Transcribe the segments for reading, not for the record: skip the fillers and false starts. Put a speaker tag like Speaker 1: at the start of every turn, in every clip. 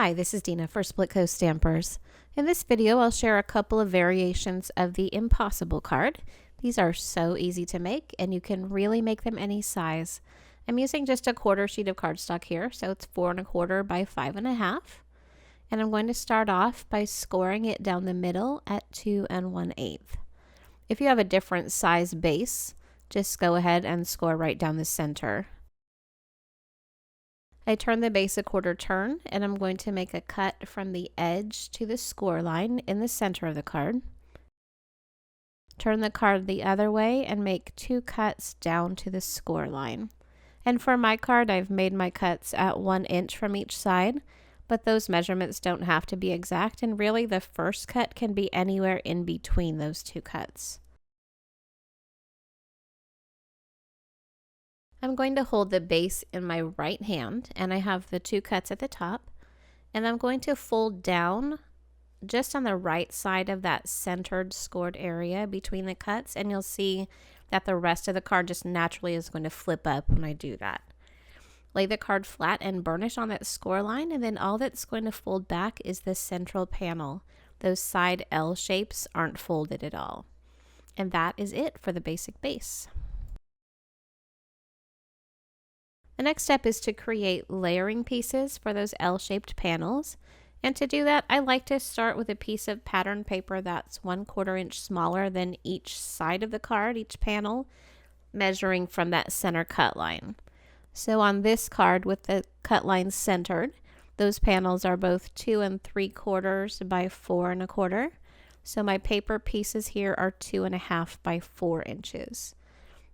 Speaker 1: Hi, this is Dina for Splitcoaststampers. In this video, I'll share a couple of variations of the Impossible card. These are so easy to make, and you can really make them any size. I'm using just a quarter sheet of cardstock here, so it's 4 1/4 by 5 1/2. And I'm going to start off by scoring it down the middle at 2 1/8. If you have a different size base, just go ahead and score right down the center. I turn the base a quarter turn, and I'm going to make a cut from the edge to the score line in the center of the card. Turn the card the other way and make 2 cuts down to the score line. And for my card, I've made my cuts at 1 inch from each side, but those measurements don't have to be exact, and really the first cut can be anywhere in between those 2 cuts. I'm going to hold the base in my right hand, and I have the 2 cuts at the top, and I'm going to fold down just on the right side of that centered scored area between the cuts, and you'll see that the rest of the card just naturally is going to flip up when I do that. Lay the card flat and burnish on that score line, and then all that's going to fold back is the central panel. Those side L shapes aren't folded at all. And that is it for the basic base. The next step is to create layering pieces for those L-shaped panels. And to do that, I like to start with a piece of pattern paper that's 1/4 inch smaller than each side of the card, each panel, measuring from that center cut line. So on this card with the cut line centered, those panels are both 2 3/4 by 4 1/4. So my paper pieces here are 2 1/2 by 4 inches.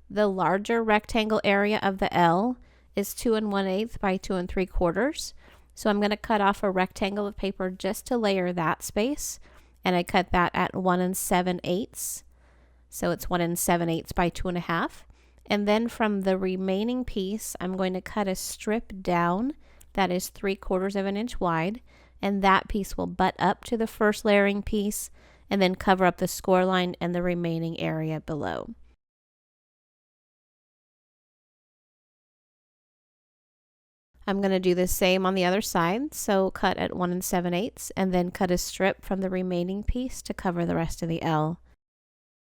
Speaker 1: The larger rectangle area of the L is 2 1/8 by 2 3/4. So I'm going to cut off a rectangle of paper just to layer that space, and I cut that at 1 7/8. So it's 1 7/8 by 2 1/2. And then from the remaining piece, I'm going to cut a strip down that is 3/4 of an inch wide, and that piece will butt up to the first layering piece and then cover up the score line and the remaining area below. I'm going to do the same on the other side, so cut at 1 7/8 and then cut a strip from the remaining piece to cover the rest of the L.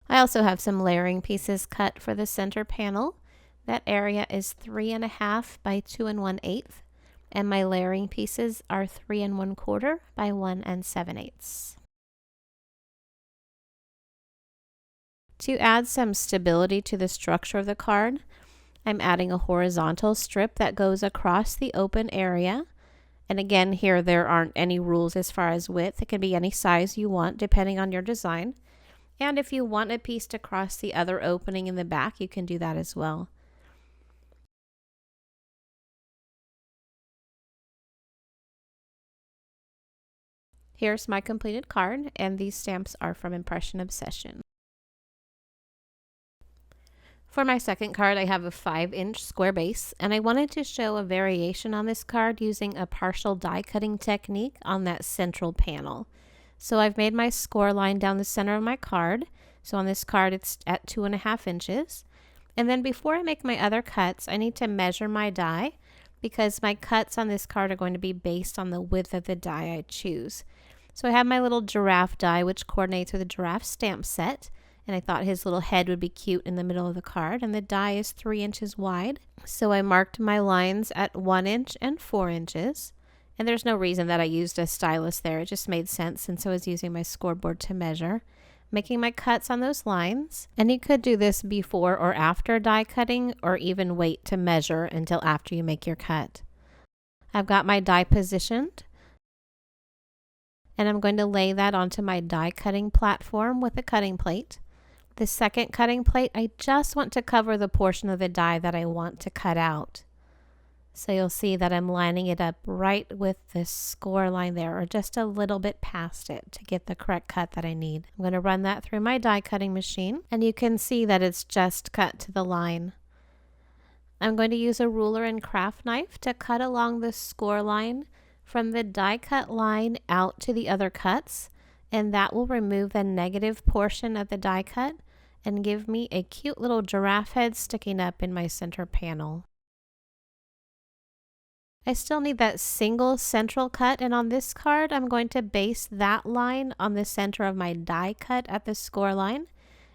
Speaker 1: I also have some layering pieces cut for the center panel. That area is 3 1/2 by 2 1/8, and my layering pieces are 3 1/4 by 1 7/8. To add some stability to the structure of the card, I'm adding a horizontal strip that goes across the open area. And again, here there aren't any rules as far as width. It can be any size you want depending on your design. And if you want a piece to cross the other opening in the back, you can do that as well. Here's my completed card, and these stamps are from Impression Obsession. For my second card, I have a 5-inch square base, and I wanted to show a variation on this card using a partial die cutting technique on that central panel. So I've made my score line down the center of my card. So on this card, it's at 2 1/2 inches. And then before I make my other cuts, I need to measure my die because my cuts on this card are going to be based on the width of the die I choose. So I have my little giraffe die, which coordinates with a giraffe stamp set. And I thought his little head would be cute in the middle of the card, and the die is 3 inches wide. So I marked my lines at 1 inch and 4 inches. And there's no reason that I used a stylus there. It just made sense since I was using my scoreboard to measure. Making my cuts on those lines. And you could do this before or after die cutting, or even wait to measure until after you make your cut. I've got my die positioned, and I'm going to lay that onto my die cutting platform with a cutting plate. The second cutting plate, I just want to cover the portion of the die that I want to cut out. So you'll see that I'm lining it up right with this score line there, or just a little bit past it to get the correct cut that I need. I'm going to run that through my die cutting machine, and you can see that it's just cut to the line. I'm going to use a ruler and craft knife to cut along the score line from the die cut line out to the other cuts, and that will remove the negative portion of the die cut and give me a cute little giraffe head sticking up in my center panel. I still need that single central cut, and on this card I'm going to base that line on the center of my die cut at the score line.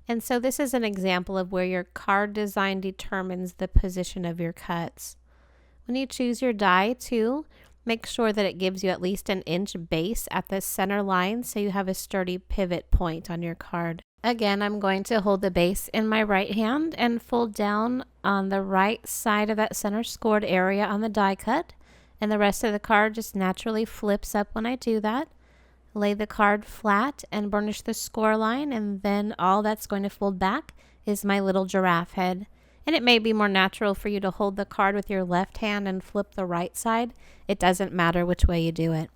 Speaker 1: And so this is an example of where your card design determines the position of your cuts. When you choose your die too, make sure that it gives you at least an inch base at the center line so you have a sturdy pivot point on your card. Again, I'm going to hold the base in my right hand and fold down on the right side of that center scored area on the die cut, and the rest of the card just naturally flips up when I do that. Lay the card flat and burnish the score line, and then all that's going to fold back is my little giraffe head. And it may be more natural for you to hold the card with your left hand and flip the right side. It doesn't matter which way you do it.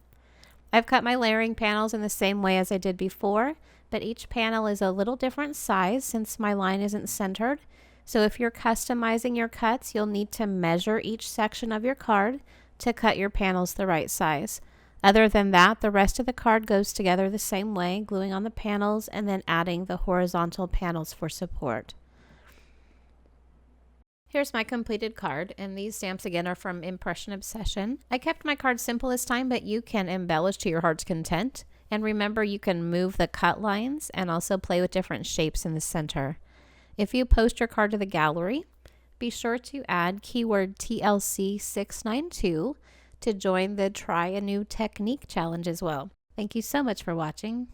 Speaker 1: I've cut my layering panels in the same way as I did before, but each panel is a little different size since my line isn't centered. So if you're customizing your cuts, you'll need to measure each section of your card to cut your panels the right size. Other than that, the rest of the card goes together the same way, gluing on the panels and then adding the horizontal panels for support. Here's my completed card, and these stamps again are from Impression Obsession. I kept my card simple this time, but you can embellish to your heart's content. And remember, you can move the cut lines and also play with different shapes in the center. If you post your card to the gallery, be sure to add keyword TLC692 to join the Try a New Technique challenge as well. Thank you so much for watching.